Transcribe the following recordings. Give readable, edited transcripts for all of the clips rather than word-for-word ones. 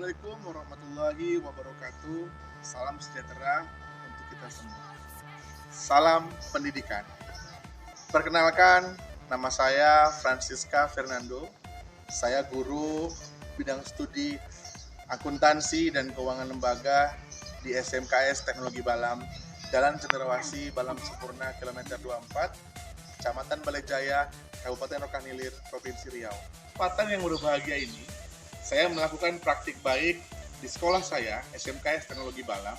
Assalamualaikum warahmatullahi wabarakatuh. Salam sejahtera untuk kita semua. Salam pendidikan. Perkenalkan, nama saya Francisca Fernando. Saya guru bidang studi akuntansi dan keuangan lembaga di SMKS Teknologi Balam, Jalan Cenderawasih, Balam Sempurna, kilometer 24, Kecamatan Balejaya, Kabupaten Rokan Hilir, Provinsi Riau. Kesempatan yang berbahagia ini, saya melakukan praktik baik di sekolah saya, SMKS Teknologi Balam,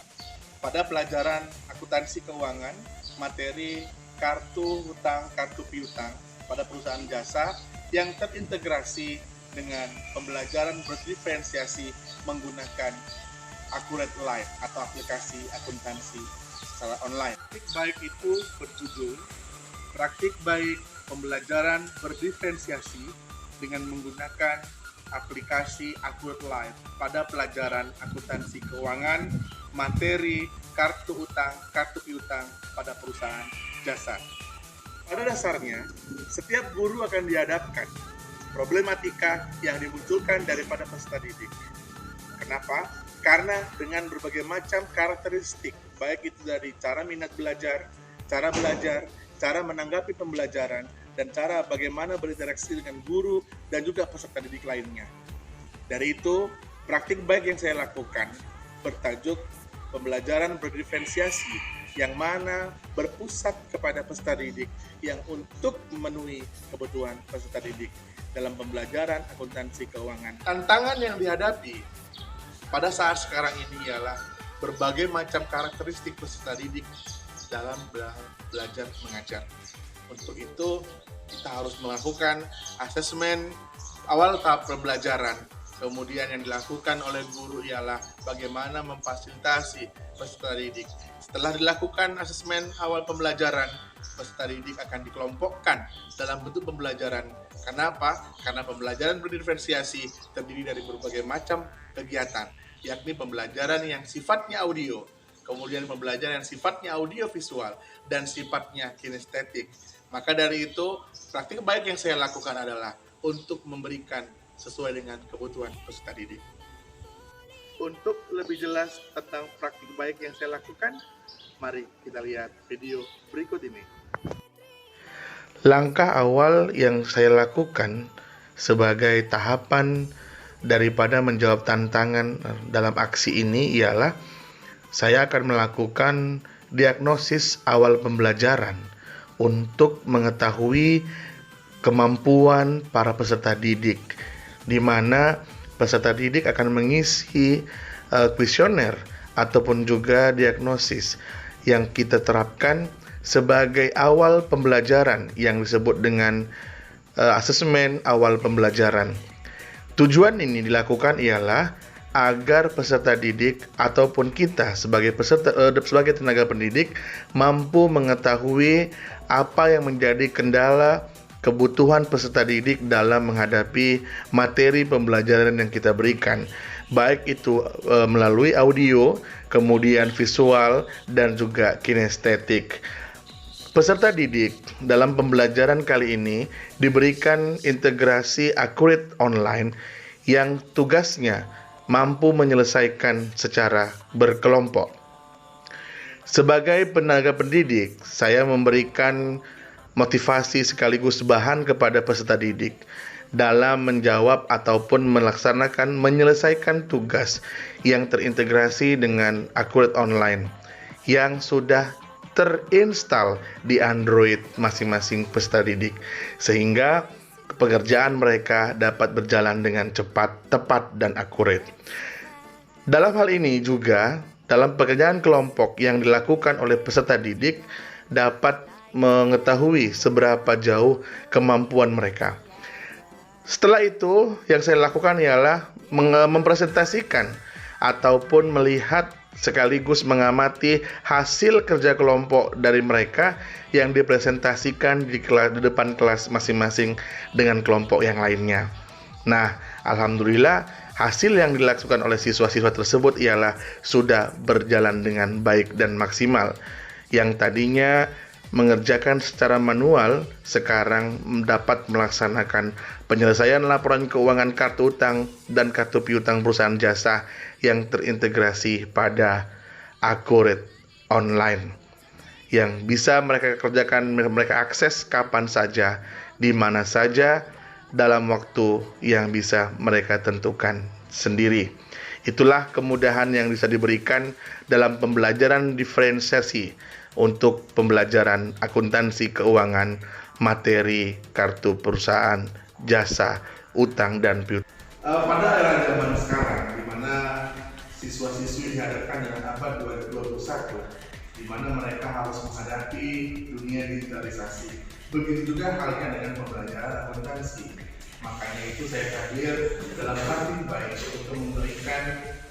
pada pelajaran akuntansi keuangan, materi kartu hutang, kartu piutang pada perusahaan jasa yang terintegrasi dengan pembelajaran berdiferensiasi menggunakan Accurate Live atau aplikasi akuntansi secara online. Praktik baik itu berjudul Praktik Baik Pembelajaran Berdiferensiasi dengan menggunakan aplikasi Accurate Live pada pelajaran akuntansi keuangan, materi kartu utang, kartu piutang pada perusahaan jasa. Pada dasarnya, setiap guru akan dihadapkan problematika yang dimunculkan daripada peserta didik. Kenapa? Karena dengan berbagai macam karakteristik, baik itu dari cara minat belajar, cara menanggapi pembelajaran, dan cara bagaimana berinteraksi dengan guru dan juga peserta didik lainnya. Dari itu, praktik baik yang saya lakukan bertajuk pembelajaran berdiferensiasi yang mana berpusat kepada peserta didik yang untuk memenuhi kebutuhan peserta didik dalam pembelajaran akuntansi keuangan. Tantangan yang dihadapi pada saat sekarang ini ialah berbagai macam karakteristik peserta didik dalam belajar mengajar. Untuk itu, kita harus melakukan asesmen awal tahap pembelajaran. Kemudian yang dilakukan oleh guru ialah bagaimana memfasilitasi peserta didik. Setelah dilakukan asesmen awal pembelajaran, peserta didik akan dikelompokkan dalam bentuk pembelajaran. Kenapa? Karena pembelajaran berdiferensiasi terdiri dari berbagai macam kegiatan, yakni pembelajaran yang sifatnya audio, kemudian pembelajaran yang sifatnya audio visual, dan sifatnya kinestetik. Maka dari itu, praktik baik yang saya lakukan adalah untuk memberikan sesuai dengan kebutuhan peserta didik. Untuk lebih jelas tentang praktik baik yang saya lakukan, mari kita lihat video berikut ini. Langkah awal yang saya lakukan sebagai tahapan daripada menjawab tantangan dalam aksi ini ialah saya akan melakukan diagnosis awal pembelajaran untuk mengetahui kemampuan para peserta didik, di mana peserta didik akan mengisi kuesioner ataupun juga diagnosis yang kita terapkan sebagai awal pembelajaran yang disebut dengan asesmen awal pembelajaran. Tujuan ini dilakukan ialah agar peserta didik ataupun kita sebagai tenaga pendidik mampu mengetahui apa yang menjadi kendala kebutuhan peserta didik dalam menghadapi materi pembelajaran yang kita berikan, baik itu melalui audio, kemudian visual, dan juga kinestetik. Peserta didik dalam pembelajaran kali ini diberikan integrasi Accurate Online yang tugasnya mampu menyelesaikan secara berkelompok. Sebagai tenaga pendidik, saya memberikan motivasi sekaligus bahan kepada peserta didik dalam menjawab ataupun menyelesaikan tugas yang terintegrasi dengan Accurate Online yang sudah terinstall di Android masing-masing peserta didik, sehingga pekerjaan mereka dapat berjalan dengan cepat, tepat, dan akurat. Dalam hal ini juga, dalam pekerjaan kelompok yang dilakukan oleh peserta didik dapat mengetahui seberapa jauh kemampuan mereka. Setelah itu, yang saya lakukan ialah mempresentasikan ataupun melihat sekaligus mengamati hasil kerja kelompok dari mereka yang dipresentasikan di depan kelas masing-masing dengan kelompok yang lainnya. Nah, alhamdulillah hasil yang dilakukan oleh siswa-siswa tersebut ialah sudah berjalan dengan baik dan maksimal. Yang tadinya mengerjakan secara manual sekarang dapat melaksanakan penyelesaian laporan keuangan kartu utang dan kartu piutang perusahaan jasa yang terintegrasi pada Accurate Online, yang bisa mereka kerjakan, mereka akses kapan saja, di mana saja, dalam waktu yang bisa mereka tentukan sendiri. Itulah kemudahan yang bisa diberikan dalam pembelajaran diferensiasi untuk pembelajaran akuntansi keuangan, materi kartu perusahaan, jasa, utang, dan piutang. Pada era zaman sekarang, di mana siswa-siswi dihadapkan dengan abad 2021, di mana mereka harus menghadapi dunia digitalisasi. Begitu juga halnya dengan pembelajaran akuntansi. Makanya itu saya hadir dalam praktik baik untuk memberikan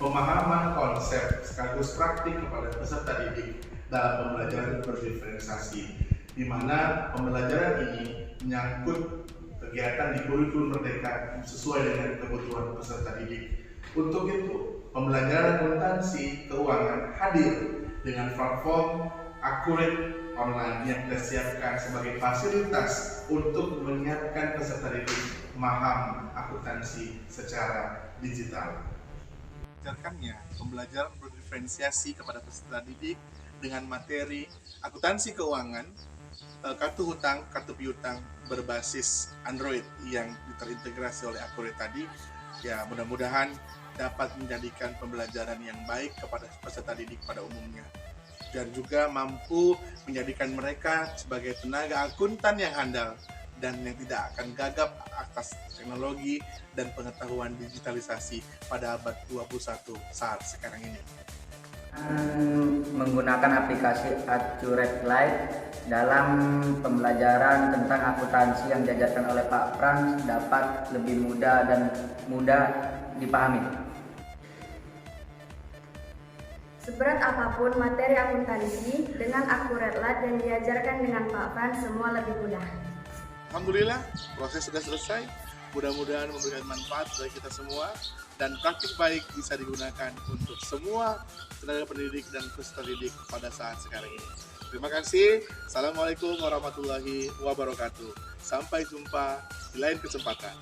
pemahaman konsep sekaligus praktik kepada peserta didik dalam pembelajaran berdiferensiasi, di mana pembelajaran ini menyangkut kegiatan di kurikulum Merdeka sesuai dengan kebutuhan peserta didik. Untuk itu, pembelajaran akuntansi keuangan hadir dengan platform Accurate Online yang kita siapkan sebagai fasilitas untuk menyiapkan peserta didik memahami akuntansi secara digital. Mengajarkannya pembelajaran berdiferensiasi kepada peserta didik dengan materi akuntansi keuangan, kartu hutang, kartu piutang berbasis Android yang terintegrasi oleh Accurate tadi. Ya, mudah-mudahan dapat menjadikan pembelajaran yang baik kepada peserta didik pada umumnya, dan juga mampu menjadikan mereka sebagai tenaga akuntan yang handal dan yang tidak akan gagap atas teknologi dan pengetahuan digitalisasi pada abad 21 saat sekarang ini. Menggunakan aplikasi Accurate Live dalam pembelajaran tentang akuntansi yang diajarkan oleh Pak Frans dapat lebih mudah dan mudah dipahami. Seberat apapun materi akuntansi, dengan Accurate Live yang diajarkan dengan Pak Frans semua lebih mudah. Alhamdulillah, proses sudah selesai. Mudah-mudahan memberikan manfaat bagi kita semua, dan praktik baik bisa digunakan untuk semua tenaga pendidik dan peserta didik pada saat sekarang ini. Terima kasih. Assalamualaikum warahmatullahi wabarakatuh. Sampai jumpa di lain kesempatan.